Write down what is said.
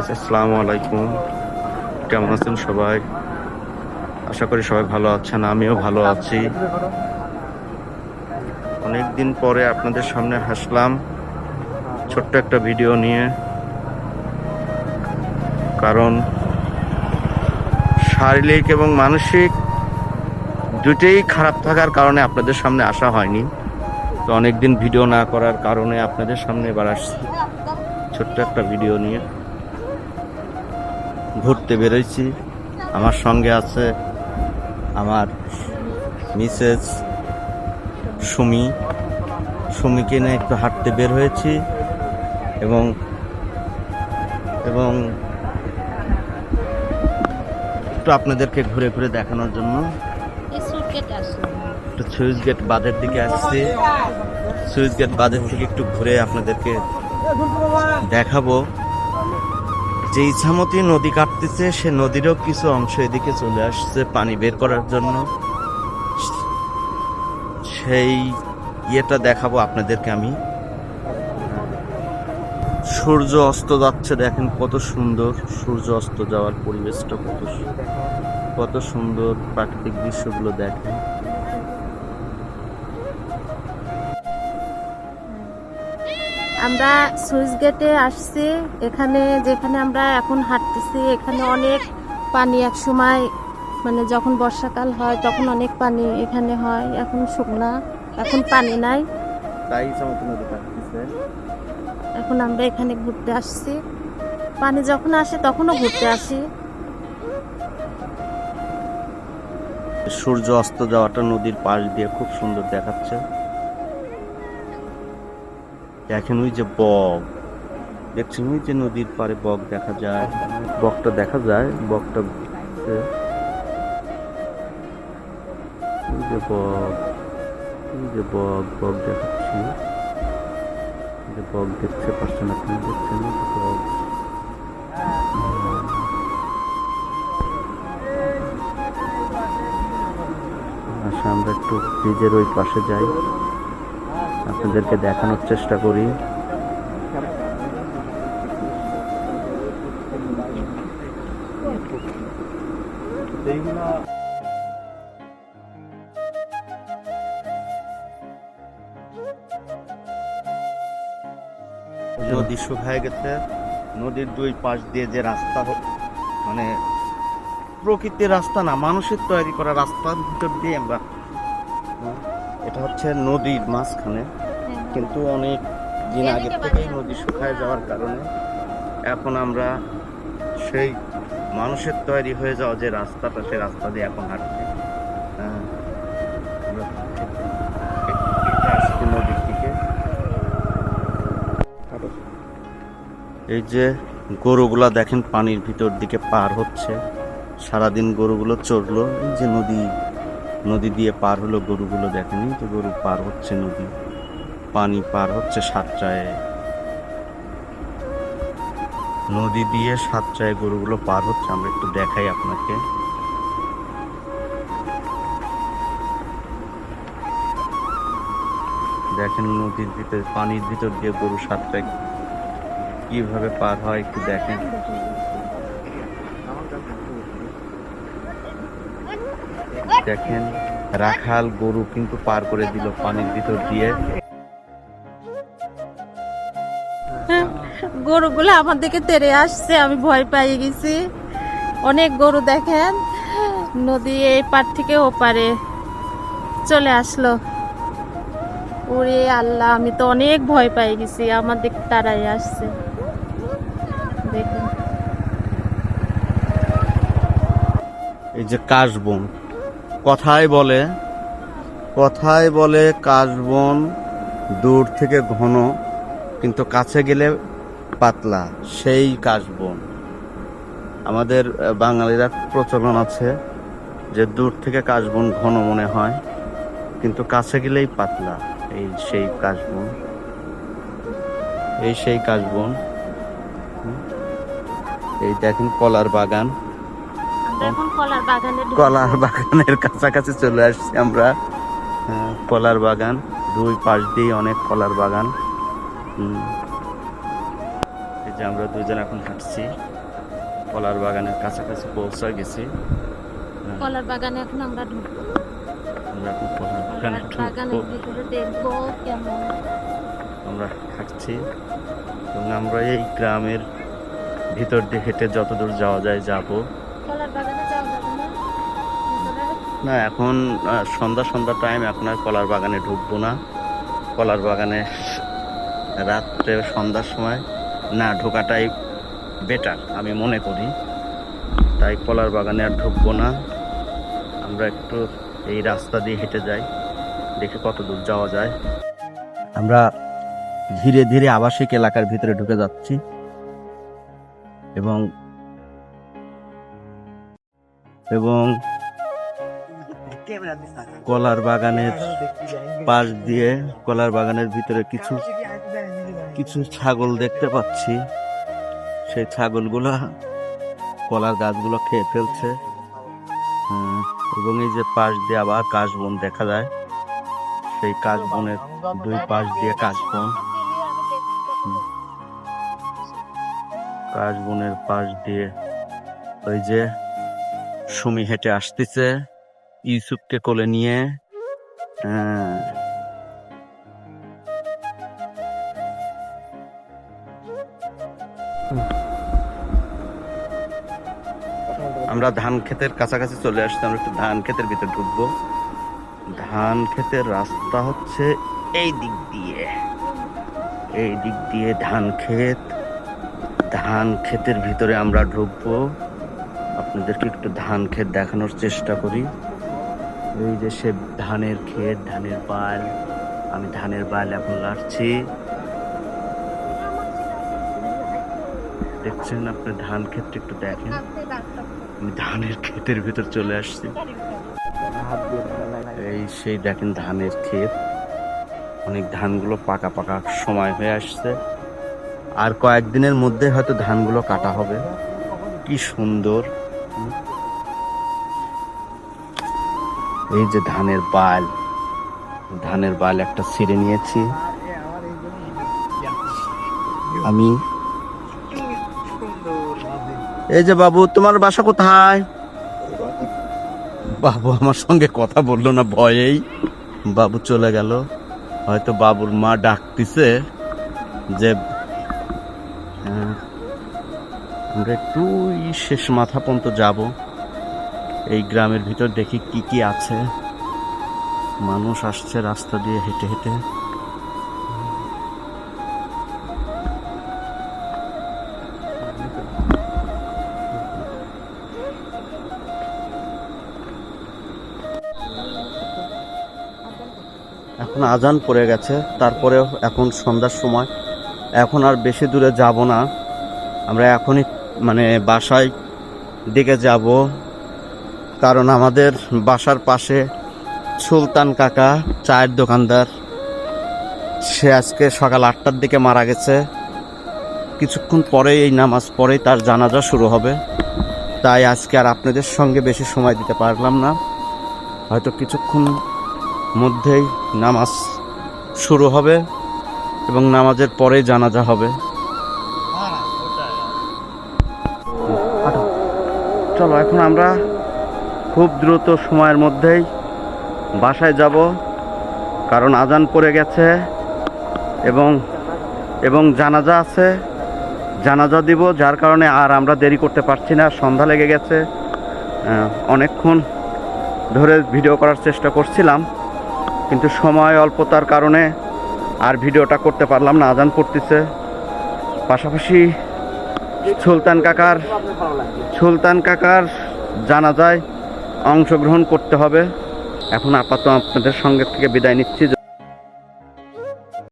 Guys, আসসালামু আলাইকুম। কেমন আছেন সবাই? আশা করি সবাই ভালো আছেন, আমিও ভালো আছি। অনেকদিন পরে আপনাদের সামনে হাসলাম ছোট্ট একটা ভিডিও নিয়ে, কারণ শারীরিক এবং মানসিক দুটেই খারাপ থাকার কারণে আপনাদের সামনে আসা হয়নি। তো অনেকদিন ভিডিও না করার কারণে আপনাদের সামনে এবার আসছি ছোট্ট একটা ভিডিও নিয়ে। ঘুরতে বেরোইছি, আমার সঙ্গে আছে আমার মিসেস সুমিকে নিয়ে একটু হাঁটতে বের হয়েছি এবং একটু আপনাদেরকে ঘুরে ঘুরে দেখানোর জন্য একটু সুইচ গেট বাঁধের দিকে আসছি। সুইচ গেট বাঁধের থেকে একটু ঘুরে আপনাদেরকে দেখাবো যে ইছামতি নদী কাটতেছে, সে নদীরও কিছু অংশ এদিকে চলে আসছে পানি বের করার জন্য। সেই ইয়েটা দেখাবো আপনাদেরকে আমি। সূর্য অস্ত যাচ্ছে, দেখেন কত সুন্দর সূর্য অস্ত যাওয়ার পরিবেশটা, কত সুন্দর প্রাকৃতিক দৃশ্যগুলো দেখেন। আমরা সুইচ গেটে আসছি। এখানে যেখানে আমরা এখন হাঁটতেছি এখানে অনেক পানি, এক সময় মানে যখন বর্ষাকাল হয় তখন অনেক পানি এখানে হয়। এখন শুকনা, এখন পানি নাই, তাই ইছামতি নদী কাটতেছে। এখন আমরা এখানে ঘুরতে আসছি। পানি যখন আসে তখনও ঘুরতে আসি। সূর্য অস্ত যাওয়াটা নদীর পাশ দিয়ে খুব সুন্দর দেখাচ্ছে। দেখেন ওই যে বক, দেখছেন ওই যে নদীর পাড়ে বক দেখা যায়, বকটা দেখা যায়, বকটা ওই যে বক, ওই যে বক বক দেখাচ্ছি, যে বক দেখতে পাচ্ছেন আপনি, দেখছেন বক। আচ্ছা, আমরা একটু ব্রিজের ওই পাশে যাই, আপনাদেরকে দেখানোর চেষ্টা করি। নদী শুকায় গেছে, নদীর দুই পাশ দিয়ে যে রাস্তা, মানে প্রকৃতির রাস্তা না, মানুষের তৈরি করা রাস্তার ভিতর দিয়ে আমরা, এটা হচ্ছে নদীর মাঝখানে, কিন্তু অনেক দিন আগে থেকেই নদী শুকায় যাওয়ার কারণে এখন আমরা সেই মানুষের তৈরি হয়ে যাওয়া যে রাস্তাটা, সেই রাস্তা দিয়ে এখন হাঁটছি। নদীর দিকে এই যে গরুগুলা দেখেন পানির ভিতর দিকে পার হচ্ছে, সারাদিন গরুগুলো চড়লো, এই যে নদী দিয়ে পার হলো গরুগুলো, দেখেন এই যে গরু পার হচ্ছে, নদী পানি পার হচ্ছে সাতটায়, নদী দিয়ে সাতটায় গরুগুলো পার হচ্ছে। আমরা একটু দেখাই আপনাকে। দেখেন নদীর ভিতর, পানির ভিতর দিয়ে গরু সাতটায় কিভাবে পার হয় একটু দেখেন। দেখেন রাখাল গরু কিন্তু পার করে দিল পানির ভিতর দিয়ে। গরুগুলো আমার দিকে তেড়ে আসছে, আমি ভয় পেয়ে গেছি। অনেক গরু দেখেন নদী এই পার থেকে ও পারে চলে আসলো। ওরে আল্লাহ, আমি তো অনেক ভয় পেয়ে গেছি, আমার দিকে তারাই আসছে। দেখুন এই যে কাশবন, কথায় বলে কাশবন দূর থেকে ঘন কিন্তু কাছে গেলে পাতলা, সেই কাশবন। আমাদের বাঙালিরা প্রচলন আছে যে দূর থেকে কাশবন ঘন মনে হয় কিন্তু কাছে গেলেই পাতলা। এই সেই কাশবন, এই সেই কাশবন। এই দেখেন কলার বাগান, কলার বাগানের কাছাকাছি চলে আসছি আমরা। কলার বাগান, দুই পাশ দিয়ে অনেক কলার বাগান। এই যে যে আমরা দুজন এখন হাঁটছি, কলার বাগানের কাছাকাছি পৌঁছে গেছি। কলার বাগানে এখন আমরা ঢুকবো। আমরা এখন কলার বাগানে বাগানের ঢুকবো। ভিতরে দেখবো কেমন। আমরা হাঁটছি এবং আমরা এই গ্রামের ভিতর দিয়ে হেঁটে যতদূর যাওয়া যায় যাব। কলার বাগানে যাওয়া যাবে না ভিতরে? না, এখন সন্ধ্যা টাইম, এখন আর কলার বাগানে ঢুকবো না। কলার বাগানে রাত্রে সন্ধ্যার সময় না ঢোকাটাই বেটার আমি মনে করি, তাই কলার বাগানে আর ঢুকবো না। আমরা একটু এই রাস্তা দিয়ে হেঁটে যাই, দেখে কত দূর যাওয়া যায়। আমরা ধীরে ধীরে আবাসিক এলাকার ভিতরে ঢুকে যাচ্ছি এবং কলার বাগানের পাশ দিয়ে, কলার বাগানের ভিতরে কিছু ছাগল দেখতে পাচ্ছি। সেই ছাগলগুলা কলার গাছগুলো খেয়ে ফেলছে। এবং এই যে পাশ দিয়ে আবার কাশবন দেখা যায়, সেই কাশবনের দুই পাশ দিয়ে কাশবনের পাশ দিয়ে ওই যে সুমি হেঁটে আসতেছে ইউসুফকে কোলে নিয়ে। আমরা ধান ক্ষেতের কাছাকাছি চলে আসছি, আমরা একটু ধান ক্ষেতের ভিতরে ঢুকবো। ধান ক্ষেতের রাস্তা হচ্ছে এই দিক দিয়ে ধান ক্ষেতের ভিতরে আমরা ঢুকবো। আপনাদেরকে একটু ধান ক্ষেত দেখানোর চেষ্টা করি। এই যে সে ধানের ক্ষেত, ধানের বাল, আমি ধানের বাল এখন লাড়ছি। দেখছেন আপনি ধান ক্ষেতটা একটু দেখেন। আমি ধানের ক্ষেতের ভিতর চলে আসছি। এই সেই দেখেন ধানের ক্ষেত, অনেক ধানগুলো পাকা সময় হয়ে আসছে। আর কয়েকদিনের মধ্যে হয়তো ধানগুলো কাটা হবে। কি সুন্দর! এই যে ধানের বাল একটা ছিঁড়ে নিয়েছি আমি। এই যে বাবু, তোমার বাসা কোথায়? বাবু আমার সঙ্গে কথা বললো না, ভয়েই বাবু চলে গেল। হয়তো বাবুর মা ডাকতেছে যে আমরা একটু শেষ মাথা পর্যন্ত যাব। এই গ্রামের ভিতর দেখি কি আছে। মানুষ আসছে রাস্তা দিয়ে হেঁটে হেঁটে। এখন আজান পড়ে গেছে, তারপরেও এখন সন্ধ্যার সময়, এখন আর বেশি দূরে যাব না। আমরা এখনই বাসায় দিকে যাব, কারণ আমাদের বাসার পাশে সুলতান কাকা চায়ের দোকানদার, সে আজকে সকাল 8টার দিকে মারা গেছে। কিছুক্ষণ পরেই, এই নামাজ পরেই তার জানাজা শুরু হবে। তাই আজকে আর আপনাদের সঙ্গে বেশি সময় দিতে পারলাম না। হয়তো কিছুক্ষণ মধ্যেই নামাজ শুরু হবে এবং নামাজের পরেই জানাজা হবে। চলো এখন আমরা খুব দ্রুত সময়ের মধ্যেই বাসায় যাব, কারণ আজান পড়ে গেছে এবং জানাজা আছে, জানাজা দিব। যার কারণে আর আমরা দেরি করতে পারছি না। সন্ধ্যা লেগে গেছে, অনেকক্ষণ ধরে ভিডিও করার চেষ্টা করছিলাম, কিন্তু সময় অল্পতার কারণে আর ভিডিওটা করতে পারলাম না। আজান পড়তেছে, পাশাপাশি সুলতান কাকার জানাজায় অংশগ্রহণ করতে হবে। এখন আপাতত আপনাদের সঙ্গে থেকে বিদায় নিচ্ছি।